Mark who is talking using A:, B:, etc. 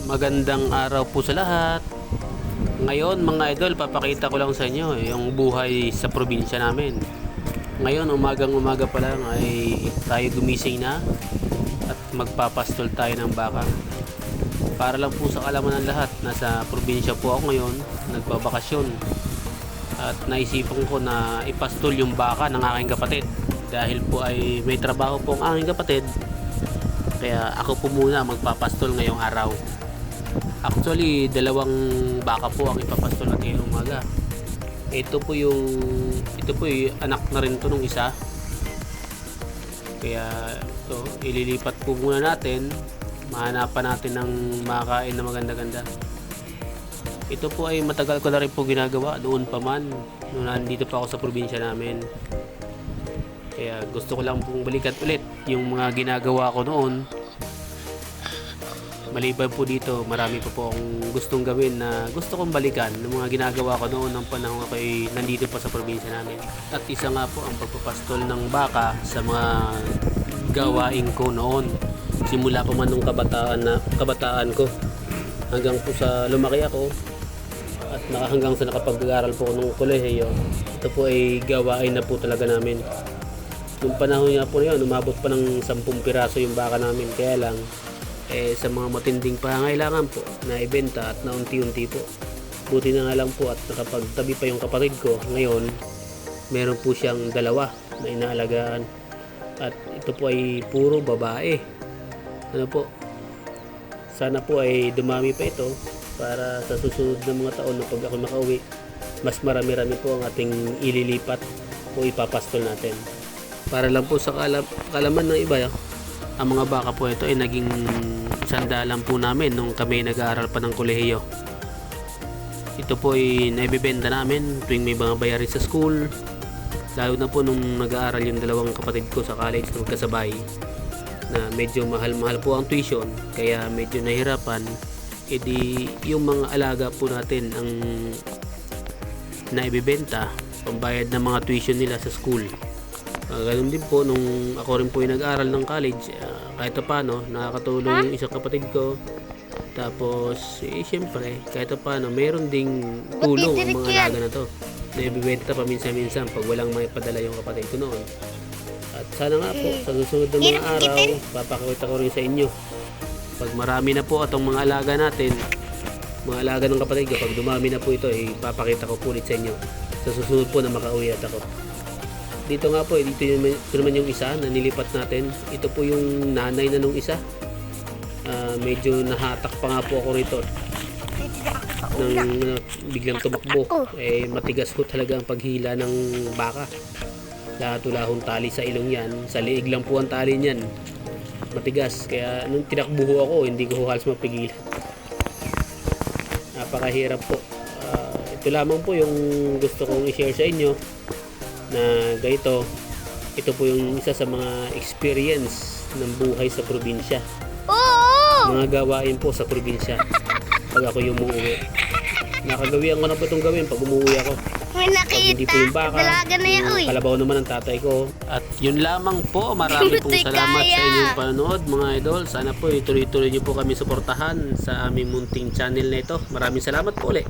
A: Magandang araw po sa lahat. Ngayon mga idol, papakita ko lang sa inyo yung buhay sa probinsya namin. Ngayon umaga pa lang ay tayo gumising na at magpapastol tayo ng baka. Para lang po sa kalaman ng lahat, nasa probinsya po ako ngayon, nagbabakasyon. At naisipan ko na ipastol yung baka ng aking kapatid. Dahil po ay may trabaho po ang aking kapatid, kaya ako po muna magpapastol ngayong araw. Actually, dalawang baka po ang ipapastol natin ngayong umaga. Ito po yung anak na rin to nung isa. Kaya ito, ililipat po muna natin. Mahanapan natin ng makain na maganda-ganda. Ito po ay matagal ko na rin po ginagawa doon pa man, nung nandito pa ako sa probinsya namin. Kaya gusto ko lang pong balikan ulit yung mga ginagawa ko noon. Maliban po dito, marami pa po akong gustong gawin na gusto kong balikan ng mga ginagawa ko noon ng panahon ako ay nandito pa sa probinsya namin. At isa nga po ang pagpapastol ng baka sa mga gawain ko noon. Simula pa man nung kabataan ko hanggang po sa lumaki ako at hanggang sa nakapag-aaral po ako ng kolehiyo. Ito po ay gawain na po talaga namin. Nung panahon nga po na yun, umabot pa ng 10 piraso yung baka namin. Kaya lang, sa mga matinding pangangailangan po na ibenta at naunti-unti po. Buti na nga lang po at nakapagtabi pa yung kapatid ko. Ngayon, meron po siyang dalawa na inaalagaan. At ito po ay puro babae. Ano po? Sana po ay dumami pa ito para sa susunod na mga taon na pag ako makauwi, mas marami-rami po ang ating ililipat o ipapastol natin. Para lang po sa kalaman ng iba, ang mga baka po ito ay naging sandalan po namin nung kami nag-aaral pa ng kolehiyo. Ito po ay naibibenta namin tuwing may mga bayarin sa school, lalo na po nung nag-aaral yung dalawang kapatid ko sa college na magkasabay, na medyo mahal-mahal po ang tuition, kaya medyo nahirapan. Edi yung mga alaga po natin ang naibibenta pambayad ng mga tuition nila sa school. Ganun din po nung ako rin po yung nag-aral ng college, kahit paano nakakatulong yung isang kapatid ko. Tapos syempre kahit paano meron ding tulong ang mga alaga na to na ibibenta paminsan-minsan pag walang may padala yung kapatid ko noon. At sana nga po sa susunod na mga araw papakita ko rin sa inyo pag marami na po itong mga alaga natin, mga alaga ng kapatid ko. Pag dumami na po ito, papakita ko po ulit sa inyo sa susunod po na makauwi at ako. Dito nga po, ito naman yung isa na nilipat natin. Ito po yung nanay na nung isa. Medyo nahatak pa nga po ako rito nang biglang tumakbo. Matigas po talaga ang paghila ng baka. Lahat-lahong tali sa ilong yan. Sa liig lang po ang tali niyan. Matigas. Kaya nung tinakbo ako, hindi ko halos mapigilan. Napakahirap po. Ito lamang po yung gusto kong i-share sa inyo na ganito. Ito po yung isa sa mga experience ng buhay sa probinsya. Mga gawain po sa probinsya pag ako yung umuwi. Nakagawian ko na po itong gawin pag umuwi ako.
B: May nakita,
A: hindi po yung baka,
B: dalaga na yan, uy.
A: Kalabaw naman ang tatay ko. At yun lamang po. Marami pong salamat sa inyong panonood mga idol. Sana po ituloy-tuloy nyo po kami suportahan sa aming munting channel na ito. Maraming salamat po ulit.